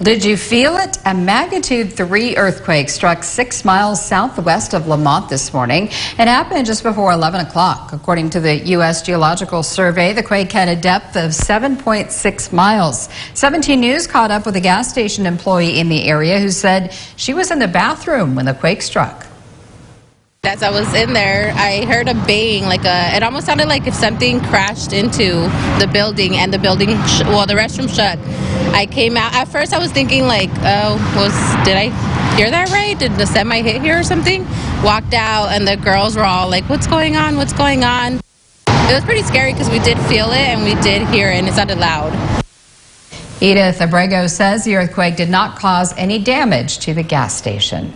Did you feel it? A magnitude 3 earthquake struck 6 miles southwest of Lamont this morning. It happened just before 11 o'clock. According to the U.S. Geological Survey, the quake had a depth of 7.6 miles. 17 News caught up with a gas station employee in the area who said she was in the bathroom when the quake struck. As I was in there, I heard a bang, it almost sounded like if something crashed into the building and the building, the restroom shut. I came out. At first I was thinking did I hear that right? Did the semi hit here or something? Walked out and the girls were all like, what's going on? What's going on? It was pretty scary because we did feel it and we did hear it and it sounded loud. Edith Abrego says the earthquake did not cause any damage to the gas station.